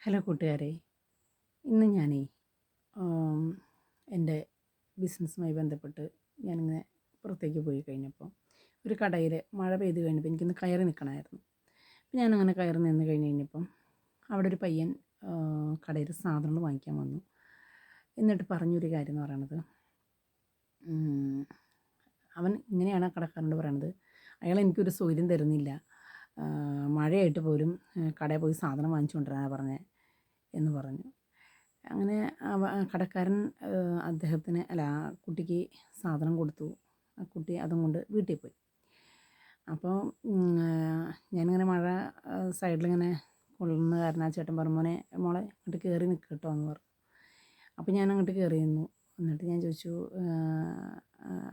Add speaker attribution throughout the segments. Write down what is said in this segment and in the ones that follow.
Speaker 1: Hello കൂട്ടുകാരെ, ഇന്ന് ഞാനേ ആം, എൻ്റെ ബിസിനസ്സുമായി ബന്ധപ്പെട്ട് ഞാനിങ്ങനെ പുറത്തേക്ക് പോയി കഴിഞ്ഞപ്പോൾ ഒരു കടയിൽ മഴ പെയ്ത് കഴിഞ്ഞപ്പോൾ എനിക്കൊന്ന് കയറി നിൽക്കണമായിരുന്നു. അപ്പോൾ ഞാനങ്ങനെ കയറി നിന്ന് കഴിഞ്ഞപ്പം അവിടെ ഒരു പയ്യൻ കടയിൽ സാധനങ്ങൾ വാങ്ങിക്കാൻ വന്നു. എന്നിട്ട് പറഞ്ഞൊരു കാര്യം എന്ന് പറയണത്, ഉം, അവൻ ഇങ്ങനെയാണ് ആ കടക്കാരനോട് പറയണത്, അയാൾ എനിക്കൊരു സൗകര്യം തരുന്നില്ല, മഴയായിട്ട് പോലും കടയിൽ പോയി സാധനം വാങ്ങിച്ചു കൊണ്ടുവരാനാണ് പറഞ്ഞത് എന്ന് പറഞ്ഞു. അങ്ങനെ കടക്കാരൻ അദ്ദേഹത്തിന് ആ കുട്ടിക്ക് സാധനം കൊടുത്തു. ആ കുട്ടി അതും കൊണ്ട് വീട്ടിൽ പോയി. അപ്പോൾ ഞാനിങ്ങനെ മഴ സൈഡിലിങ്ങനെ കൊള്ളുന്ന കാരണം ആ ചേട്ടൻ പറഞ്ഞു, മോളെ അങ്ങോട്ട് കയറി നിൽക്ക് കേട്ടോ എന്ന് പറഞ്ഞു. അപ്പോൾ ഞാൻ അങ്ങോട്ട് കയറി നിന്നു. എന്നിട്ട് ഞാൻ ചോദിച്ചു,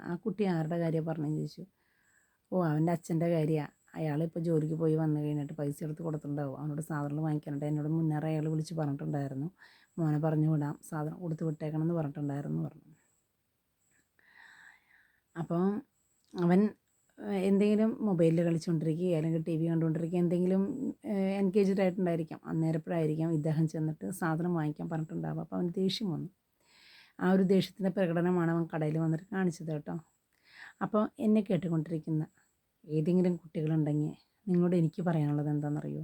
Speaker 1: ആ കുട്ടി ആരുടെ കാര്യമാണ് പറഞ്ഞതെന്ന് ചോദിച്ചു. അവൻ്റെ അച്ഛൻ്റെ കാര്യമാണ്. അയാളിപ്പോൾ ജോലിക്ക് പോയി വന്നു കഴിഞ്ഞിട്ട് പൈസ എടുത്ത് കൊടുത്തിട്ടുണ്ടാവും, അവനോട് സാധനങ്ങൾ വാങ്ങിക്കാനുണ്ട്. എന്നോട് മുന്നേറെ അയാൾ വിളിച്ച് പറഞ്ഞിട്ടുണ്ടായിരുന്നു, മോനെ പറഞ്ഞു വിടാം, സാധനം കൊടുത്ത് വിട്ടേക്കണം എന്ന് പറഞ്ഞിട്ടുണ്ടായിരുന്നു പറഞ്ഞു. അപ്പം അവൻ എന്തെങ്കിലും മൊബൈലിൽ കളിച്ചുകൊണ്ടിരിക്കുകയോ അല്ലെങ്കിൽ ടി വി കണ്ടുകൊണ്ടിരിക്കുക, എന്തെങ്കിലും എൻഗേജ്ഡ് ആയിട്ടുണ്ടായിരിക്കാം. അന്നേരപ്പോഴായിരിക്കാം ഇദ്ദേഹം ചെന്നിട്ട് സാധനം വാങ്ങിക്കാൻ പറഞ്ഞിട്ടുണ്ടാവുക. അപ്പോൾ അവന് ദേഷ്യം വന്നു. ആ ഒരു ദേഷ്യത്തിൻ്റെ പ്രകടനമാണ് അവൻ കടയിൽ വന്നിട്ട് കാണിച്ചത് കേട്ടോ. അപ്പോൾ എന്നെ കേട്ടുകൊണ്ടിരിക്കുന്ന ഏതെങ്കിലും കുട്ടികളുണ്ടെങ്കിൽ നിങ്ങളോട് എനിക്ക് പറയാനുള്ളത് എന്താണെന്നറിയോ?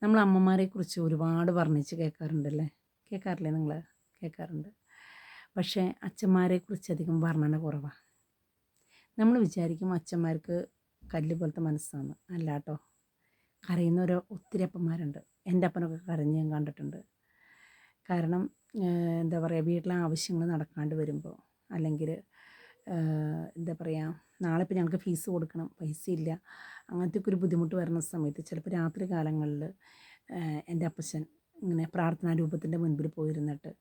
Speaker 1: നമ്മൾ അമ്മമാരെക്കുറിച്ച് ഒരുപാട് വർണ്ണിച്ച് കേൾക്കാറുണ്ടല്ലേ, കേൾക്കാറില്ലേ നിങ്ങൾ? കേൾക്കാറുണ്ട്. പക്ഷേ അച്ഛന്മാരെക്കുറിച്ച് അധികം വർണ്ണന കുറവാണ്. നമ്മൾ വിചാരിക്കും അച്ഛന്മാർക്ക് കല്ല് പോലത്തെ മനസ്സാണ്. അല്ല കേട്ടോ, കരയുന്നവരോ ഒത്തിരി അപ്പന്മാരുണ്ട്. എൻ്റെ അപ്പനൊക്കെ കരഞ്ഞ് ഞാൻ കണ്ടിട്ടുണ്ട്. കാരണം എന്താ പറയുക, വീട്ടിലെ ആവശ്യങ്ങൾ നടക്കാണ്ട് വരുമ്പോൾ, അല്ലെങ്കിൽ എന്താ പറയുക, നാളെ ഇപ്പോൾ ഞങ്ങൾക്ക് ഫീസ് കൊടുക്കണം, പൈസ ഇല്ല, അങ്ങനത്തെയൊക്കെ ഒരു ബുദ്ധിമുട്ട് വരുന്ന സമയത്ത് ചിലപ്പോൾ രാത്രി കാലങ്ങളിൽ എൻ്റെ അപ്പച്ചൻ ഇങ്ങനെ പ്രാർത്ഥനാ രൂപത്തിൻ്റെ മുൻപിൽ പോയിരുന്നിട്ട്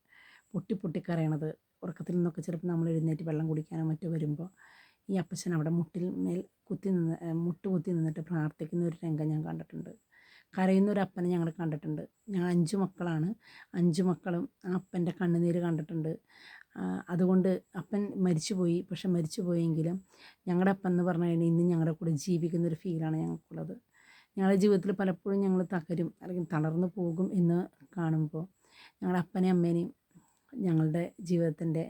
Speaker 1: പൊട്ടി പൊട്ടിക്കരയണത്, ഉറക്കത്തിൽ നിന്നൊക്കെ ചിലപ്പോൾ നമ്മൾ എഴുന്നേറ്റ് വെള്ളം കുടിക്കാനോ മറ്റോ വരുമ്പോൾ ഈ അപ്പച്ചൻ അവിടെ മുട്ടിൽ മേൽ മുട്ട് കുത്തി നിന്നിട്ട് പ്രാർത്ഥിക്കുന്ന ഒരു രംഗം ഞാൻ കണ്ടിട്ടുണ്ട്. കരയുന്ന ഒരു അപ്പനെ ഞങ്ങൾ കണ്ടിട്ടുണ്ട്. ഞങ്ങൾ 5 മക്കളാണ്. 5 മക്കളും ആ അപ്പൻ്റെ കണ്ണുനീര് കണ്ടിട്ടുണ്ട്. അതുകൊണ്ട് അപ്പൻ മരിച്ചുപോയി. പക്ഷെ മരിച്ചു പോയെങ്കിലും ഞങ്ങളുടെ അപ്പൻ എന്ന് പറഞ്ഞു കഴിഞ്ഞാൽ ഇന്നും ഞങ്ങളുടെ കൂടെ ജീവിക്കുന്നൊരു ഫീലാണ് ഞങ്ങൾക്കുള്ളത്. ഞങ്ങളുടെ ജീവിതത്തിൽ പലപ്പോഴും ഞങ്ങൾ തകരും അല്ലെങ്കിൽ തളർന്നു പോകും എന്ന് കാണുമ്പോൾ ഞങ്ങളുടെ അപ്പനെയും അമ്മേനെയും ഞങ്ങളുടെ ജീവിതത്തിൻ്റെ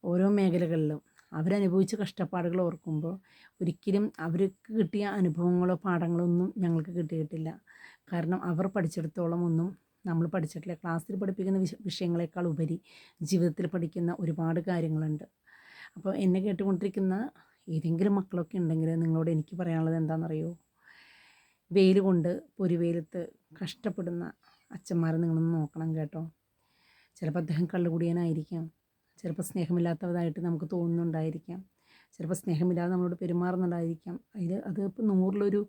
Speaker 1: ഓരോ മേഖലകളിലും അവരനുഭവിച്ച കഷ്ടപ്പാടുകൾ ഓർക്കുമ്പോൾ ഒരിക്കലും അവർക്ക് കിട്ടിയ അനുഭവങ്ങളോ പാഠങ്ങളോ ഒന്നും ഞങ്ങൾക്ക് കിട്ടിയിട്ടില്ല. കാരണം അവർ പഠിച്ചിടത്തോളം ഒന്നും നമ്മൾ പഠിച്ചിട്ടില്ല. ക്ലാസ്സിൽ പഠിപ്പിക്കുന്ന വിഷയങ്ങളെക്കാൾ ഉപരി ജീവിതത്തിൽ പഠിക്കുന്ന ഒരുപാട് കാര്യങ്ങളുണ്ട്. അപ്പോൾ എന്നെ കേട്ടുകൊണ്ടിരിക്കുന്ന ഏതെങ്കിലും മക്കളൊക്കെ ഉണ്ടെങ്കിൽ നിങ്ങളോട് എനിക്ക് പറയാനുള്ളത് എന്താണെന്നറിയോ? വെയിൽ കൊണ്ട് പൊരിവെയിലത്ത് കഷ്ടപ്പെടുന്ന അച്ഛന്മാരെ നിങ്ങളൊന്ന് നോക്കണം കേട്ടോ. ചിലപ്പോൾ അദ്ദേഹം കള്ളുകുടിയനായിരിക്കാം, ചിലപ്പോൾ സ്നേഹമില്ലാത്തതായിട്ട് നമുക്ക് തോന്നുന്നുണ്ടായിരിക്കാം, ചിലപ്പോൾ സ്നേഹമില്ലാതെ നമ്മളോട് പെരുമാറുന്നുണ്ടായിരിക്കാം. അത് ഇപ്പോൾ 100-ലൊരു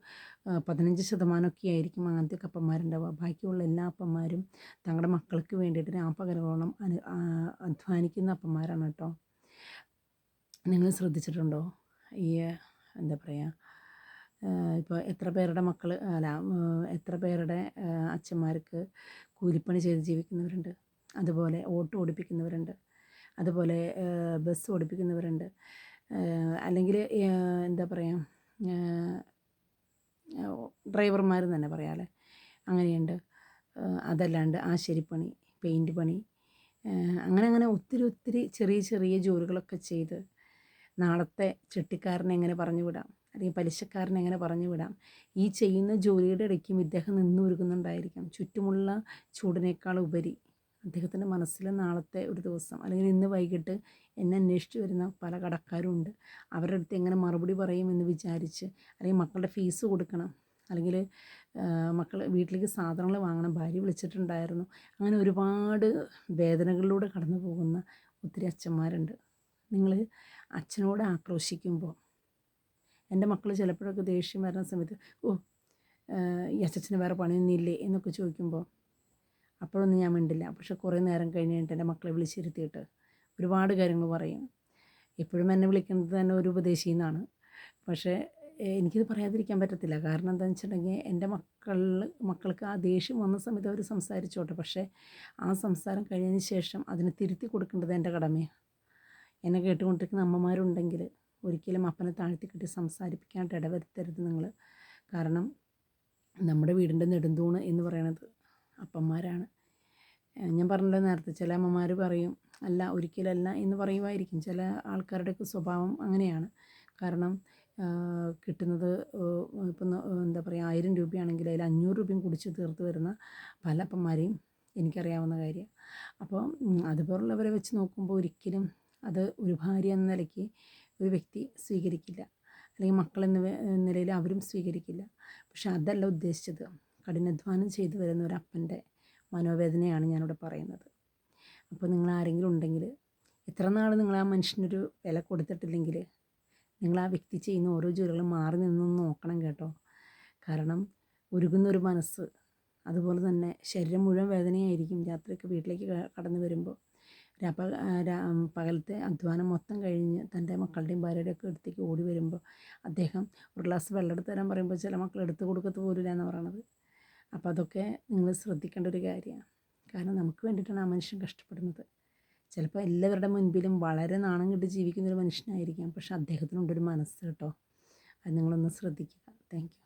Speaker 1: 15% ആയിരിക്കും അങ്ങനത്തെ അപ്പന്മാരുണ്ടാവുക. ബാക്കിയുള്ള എല്ലാ അപ്പന്മാരും തങ്ങളുടെ മക്കൾക്ക് വേണ്ടിയിട്ട് രാപ്പകലോളം അധ്വാനിക്കുന്ന അപ്പന്മാരാണ് കേട്ടോ. നിങ്ങൾ ശ്രദ്ധിച്ചിട്ടുണ്ടോ? ഈ എന്താ പറയുക, ഇപ്പോൾ എത്ര പേരുടെ മക്കൾ എത്ര പേരുടെ അച്ഛന്മാർക്ക് കൂലിപ്പണി ചെയ്ത് ജീവിക്കുന്നവരുണ്ട്, അതുപോലെ ഓട്ടോ ഓടിപ്പിക്കുന്നവരുണ്ട്, അതുപോലെ ബസ് ഓടിപ്പിക്കുന്നവരുണ്ട്, അല്ലെങ്കിൽ എന്താ പറയുക, ഡ്രൈവർമാർ തന്നെ പറയാമല്ലേ, അങ്ങനെയുണ്ട്. അതല്ലാണ്ട് ആശാരിപ്പണി, പെയിൻറ്റ് പണി, അങ്ങനെ ഒത്തിരി ചെറിയ ചെറിയ ജോലികളൊക്കെ ചെയ്ത് നാളത്തെ ചെട്ടിക്കാരനെ എങ്ങനെ പറഞ്ഞു വിടാം, അല്ലെങ്കിൽ പലിശക്കാരനെ എങ്ങനെ പറഞ്ഞു വിടാം, ഈ ചെയ്യുന്ന ജോലിയുടെ ഇടയ്ക്കും ഇദ്ദേഹം നിന്നുരുകുന്നുണ്ടായിരിക്കാം. ചുറ്റുമുള്ള ചൂടിനേക്കാൾ ഉപരി അദ്ദേഹത്തിൻ്റെ മനസ്സിൽ നാളത്തെ ഒരു ദിവസം അല്ലെങ്കിൽ ഇന്ന് വൈകിട്ട് എന്നെ അന്വേഷിച്ച് വരുന്ന പല കടക്കാരും ഉണ്ട്. അവരുടെ അടുത്ത് എങ്ങനെ മറുപടി പറയുമെന്ന് വിചാരിച്ച്, അല്ലെങ്കിൽ മക്കളുടെ ഫീസ് കൊടുക്കണം, അല്ലെങ്കിൽ മക്കൾ വീട്ടിലേക്ക് സാധനങ്ങൾ വാങ്ങണം, ഭാര്യ വിളിച്ചിട്ടുണ്ടായിരുന്നു, അങ്ങനെ ഒരുപാട് വേദനകളിലൂടെ കടന്നു പോകുന്ന ഒത്തിരി അച്ഛന്മാരുണ്ട്. നിങ്ങൾ അച്ഛനോട് ആക്രോശിക്കുമ്പോൾ, എൻ്റെ മക്കൾ ചിലപ്പോഴൊക്കെ ദേഷ്യം വരുന്ന സമയത്ത് ഈ അച്ഛന് വേറെ പണിയൊന്നും ഇല്ലേ എന്നൊക്കെ ചോദിക്കുമ്പോൾ അപ്പോഴൊന്നും ഞാൻ മിണ്ടില്ല. പക്ഷെ കുറേ നേരം കഴിഞ്ഞിട്ട് എൻ്റെ മക്കളെ വിളിച്ചിരുത്തിയിട്ട് ഒരുപാട് കാര്യങ്ങൾ പറയും. എപ്പോഴും എന്നെ വിളിക്കുന്നത് തന്നെ ഒരു ഉപദേശിയെന്നാണ്. പക്ഷേ എനിക്കിത് പറയാതിരിക്കാൻ പറ്റത്തില്ല. കാരണം എന്താണെന്ന് വെച്ചിട്ടുണ്ടെങ്കിൽ എൻ്റെ മക്കൾക്ക് ആ ദേഷ്യം വന്ന സമയത്ത് അവർ സംസാരിച്ചോട്ടെ, പക്ഷേ ആ സംസാരം കഴിഞ്ഞതിന് ശേഷം അതിനെ തിരുത്തി കൊടുക്കേണ്ടത് എൻ്റെ കടമയാണ്. എന്നെ കേട്ടുകൊണ്ടിരിക്കുന്ന അമ്മമാരുണ്ടെങ്കിൽ ഒരിക്കലും അപ്പനെ താഴ്ത്തിക്കെട്ടി സംസാരിപ്പിക്കാനായിട്ട് ഇടവരുത്തരുത് നിങ്ങൾ. കാരണം നമ്മുടെ വീടിൻ്റെ നെടുന്തൂണ് എന്ന് പറയണത് അപ്പന്മാരാണ്. ഞാൻ പറഞ്ഞല്ലോ നേരത്തെ, ചില അമ്മമാർ പറയും അല്ല ഒരിക്കലല്ല എന്ന് പറയുമായിരിക്കും. ചില ആൾക്കാരുടെയൊക്കെ സ്വഭാവം അങ്ങനെയാണ്. കാരണം കിട്ടുന്നത് ഇപ്പം എന്താ പറയുക, 1000 രൂപയാണെങ്കിൽ അതിൽ 500 രൂപയും കുടിച്ച് തീർത്ത് വരുന്ന പല അപ്പന്മാരെയും എനിക്കറിയാവുന്ന കാര്യമാണ്. അപ്പോൾ അതുപോലുള്ളവരെ വെച്ച് നോക്കുമ്പോൾ ഒരിക്കലും അത് ഒരു ഭാര്യ എന്ന നിലയ്ക്ക് ഒരു വ്യക്തി സ്വീകരിക്കില്ല, അല്ലെങ്കിൽ മക്കൾ എന്ന നിലയിൽ അവരും സ്വീകരിക്കില്ല. പക്ഷെ അതല്ല ഉദ്ദേശിച്ചത്. കഠിനാധ്വാനം ചെയ്തു വരുന്ന ഒരു അപ്പൻ്റെ മനോവേദനയാണ് ഞാനിവിടെ പറയുന്നത്. അപ്പോൾ നിങ്ങൾ ആരെങ്കിലും ഉണ്ടെങ്കിൽ, എത്ര നാൾ നിങ്ങൾ ആ മനുഷ്യനൊരു വില കൊടുത്തിട്ടില്ലെങ്കിൽ നിങ്ങൾ ആ വ്യക്തി ചെയ്യുന്ന ഓരോ ജോലികളും മാറി നിന്നൊന്ന് നോക്കണം കേട്ടോ. കാരണം ഉരുകുന്നൊരു മനസ്സ്, അതുപോലെ തന്നെ ശരീരം മുഴുവൻ വേദനയായിരിക്കും രാത്രിയൊക്കെ വീട്ടിലേക്ക് കടന്നു വരുമ്പോൾ. പകലത്തെ അധ്വാനം മൊത്തം കഴിഞ്ഞ് തൻ്റെ മക്കളുടെയും ഭാര്യയുടെയൊക്കെ അടുത്തേക്ക് ഓടി വരുമ്പോൾ അദ്ദേഹം ഒരു ഗ്ലാസ് വെള്ളം എടുത്ത് തരാൻ പറയുമ്പോൾ ചില മക്കൾ എടുത്ത് കൊടുക്കത്ത് പോലില്ല എന്ന് പറയണത്. അപ്പോൾ അതൊക്കെ നിങ്ങൾ ശ്രദ്ധിക്കേണ്ട ഒരു കാര്യമാണ്. കാരണം നമുക്ക് വേണ്ടിയിട്ടാണ് ആ മനുഷ്യൻ കഷ്ടപ്പെടുന്നത്. ചിലപ്പോൾ എല്ലാവരുടെ മുൻപിലും വളരെ നാണം കെട്ട് ജീവിക്കുന്നൊരു മനുഷ്യനായിരിക്കാം, പക്ഷെ അദ്ദേഹത്തിനുണ്ടൊരു മനസ്സ് കേട്ടോ. അത് നിങ്ങളൊന്ന് ശ്രദ്ധിക്കുക. Thank you.